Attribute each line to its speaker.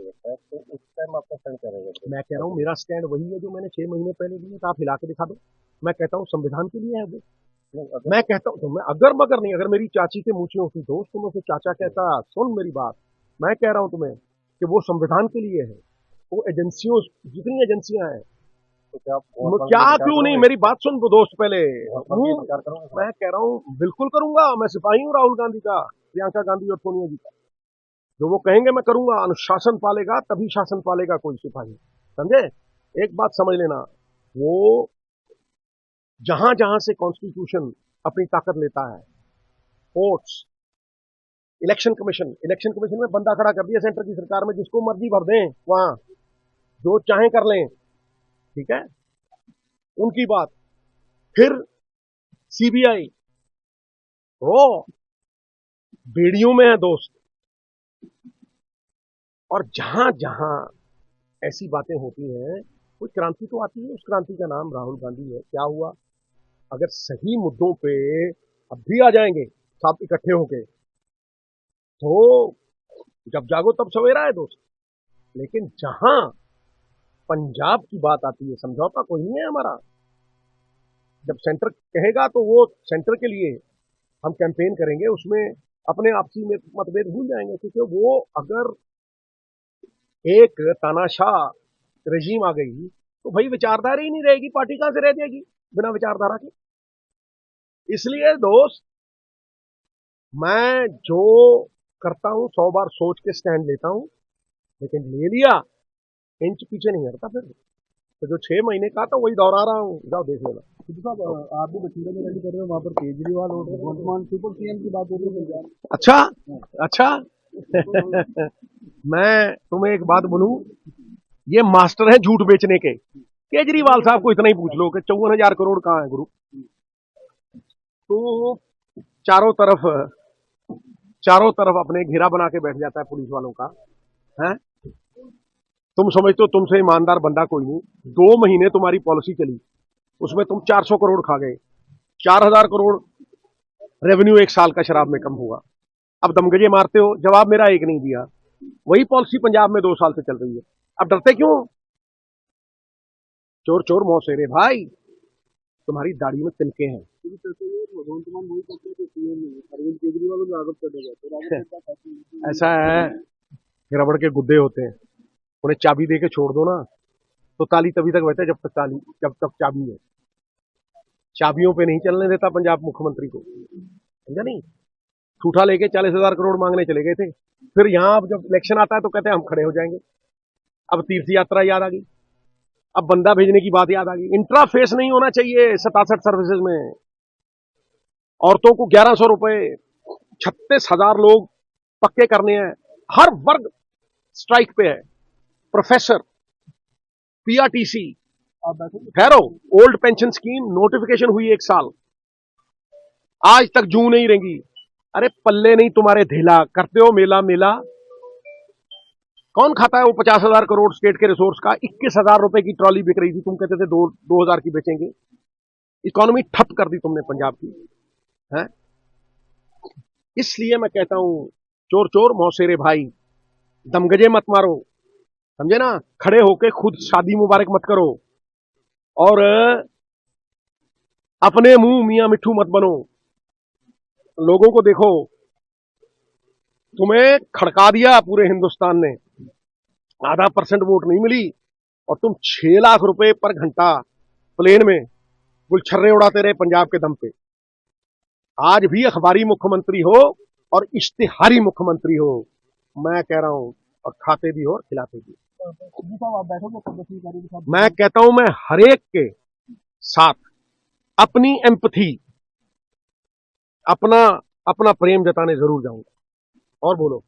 Speaker 1: रहता है, तो उस टाइम आपका स्टैंड क्या रहेगा?
Speaker 2: मैं कह रहा हूँ मेरा स्टैंड वही है जो मैंने 6 महीने पहले दिया था, आप हिला के दिखा दो। मैं कहता हूँ संविधान के लिए है वो।
Speaker 1: नहीं, अगर
Speaker 2: मैं कहता हूँ तो मैं अगर मगर नहीं, अगर मेरी चाची के मूंछ में होती दोस्त तो मैं उसे चाचा कहता। सुन मेरी बात, मैं कह रहा हूँ तुम्हें कि वो संविधान के लिए है। वो एजेंसियों, जितनी एजेंसियां हैं,
Speaker 1: तो क्या आप वोट मांगने
Speaker 2: क्या
Speaker 1: का विचार
Speaker 2: क्यों नहीं,
Speaker 1: करोगे?
Speaker 2: मेरी बात सुन वो दोस्त पहले।
Speaker 1: वोट मांगने का विचार करोगे
Speaker 2: मैं कह रहा हूँ बिल्कुल करूंगा, मैं सिपाही हूँ राहुल गांधी का, प्रियंका गांधी और सोनिया जी का। जो वो कहेंगे मैं करूंगा। अनुशासन पालेगा तभी शासन पालेगा कोई सिपाही, समझे? एक बात समझ लेना, वो जहां जहां से कॉन्स्टिट्यूशन अपनी ताकत लेता है, कोर्ट्स, इलेक्शन कमीशन में बंदा खड़ा कर दिया सेंटर की सरकार में, जिसको मर्जी भर दें वहां, जो चाहे कर लें, ठीक है, उनकी बात। फिर सीबीआई, वो बेड़ियों में है दोस्त। और जहां जहां ऐसी बातें होती हैं, कोई क्रांति तो आती है, उस क्रांति का नाम राहुल गांधी है। क्या हुआ? अगर सही मुद्दों पे अब भी आ जाएंगे सब इकट्ठे होके, तो जब जागो तब सवेरा है दोस्त। लेकिन जहां पंजाब की बात आती है, समझौता कोई नहीं है हमारा। जब सेंटर कहेगा तो वो सेंटर के लिए हम कैंपेन करेंगे, उसमें अपने आपसी में मतभेद भूल जाएंगे, क्योंकि वो अगर एक तानाशाह रजीम आ गई तो भाई विचारधारा ही नहीं रहेगी, पार्टी कहां से रह जाएगी बिना विचारधारा की। इसलिए दोस्त, मैं जो करता हूं 100 बार सोच के स्टैंड लेता हूं, लेकिन ले लिया, इंच पीछे नहीं हटता। फिर तो जो 6 महीने का था वही दोहरा रहा हूँ, जाओ देख लेना।
Speaker 3: सिद्धू साहब, आप भी बठिंडा में रैली कर रहे हो, वहाँ पर केजरीवाल और भगवंत मान सुपर सीएम की बात हो रही है पंजाब।
Speaker 2: अच्छा, अच्छा। मैं तुम्हें एक बात बोलूं, ये मास्टर है झूठ बेचने के। केजरीवाल साहब को इतना ही पूछ लो कि 54,000 करोड़ कहाँ है गुरु। तो चारों तरफ चारों तरफ अपने घेरा बना के बैठ जाता है पुलिस वालों का, है। तुम समझते हो तुमसे ईमानदार बंदा कोई नहीं। 2 महीने तुम्हारी पॉलिसी चली, उसमें तुम 400 करोड़ खा गए। 4,000 करोड़ रेवेन्यू एक साल का शराब में कम हुआ। अब दमगजे मारते हो, जवाब मेरा एक नहीं दिया। वही पॉलिसी पंजाब में 2 साल से चल रही है, अब डरते क्यों? चोर चोर मौसेरे भाई, तुम्हारी दाढ़ी में तिनके हैं।
Speaker 3: भगवंत मान वही करते हैं जो सीएम है, अरविंद केजरीवाल को राघव चढ़ गया, तो राघव क्या कहते हैं?
Speaker 2: ऐसा है, रबड़ के गुद्दे होते हैं, उन्हें चाबी दे के छोड़ दो ना, तो ताली तभी तक बजता है जब तक चाबी है। चाबियों पे नहीं चलने देता पंजाब मुख्यमंत्री को, समझा नहीं? ठूठा लेके 40,000 करोड़ मांगने चले गए थे, फिर यहां अब जब इलेक्शन आता है तो कहते हैं हम खड़े हो जाएंगे। अब तीर्थ यात्रा याद आ गई, अब बंदा भेजने की बात याद आ गई। इंट्राफेस नहीं होना चाहिए 67 सर्विसेज में। औरतों को 1,100 रुपए, 36,000 लोग पक्के करने हैं, हर वर्ग स्ट्राइक पे है। प्रोफेसर, पीआरटीसी,
Speaker 3: आप बैठो।
Speaker 2: ठहरो, ओल्ड पेंशन स्कीम नोटिफिकेशन हुई 1 साल, आज तक जू नहीं रेंगी। अरे पल्ले नहीं तुम्हारे ढेला, करते हो मेला मेला। कौन खाता है वो 50,000 करोड़ स्टेट के रिसोर्स का? 21,000 रुपए की ट्रॉली बिक रही थी, तुम कहते थे 2,000 की बेचेंगे। इकोनॉमी ठप कर दी तुमने पंजाब की, है। इसलिए मैं कहता हूं, चोर चोर मौसेरे भाई, दमगजे मत मारो, समझे ना? खड़े होके खुद शादी मुबारक मत करो, और अपने मुंह मियां मिट्ठू मत बनो। लोगों को देखो, तुम्हें खड़का दिया पूरे हिंदुस्तान ने, ½ % वोट नहीं मिली, और तुम 6 लाख रुपए पर घंटा प्लेन में गुलछर्रे उड़ाते रहे पंजाब के दम पे। आज भी अखबारी मुख्यमंत्री हो और इश्तिहारी मुख्यमंत्री हो, मैं कह रहा हूं, और खाते भी हो और खिलाते भी।
Speaker 3: सिद्धू साहब, आप बैठोगे प्रदर्शनकारी के साथ?
Speaker 2: मैं कहता हूं, मैं हरेक के साथ अपनी एम्पथी, अपना अपना प्रेम जताने जरूर जाऊंगा। और बोलो।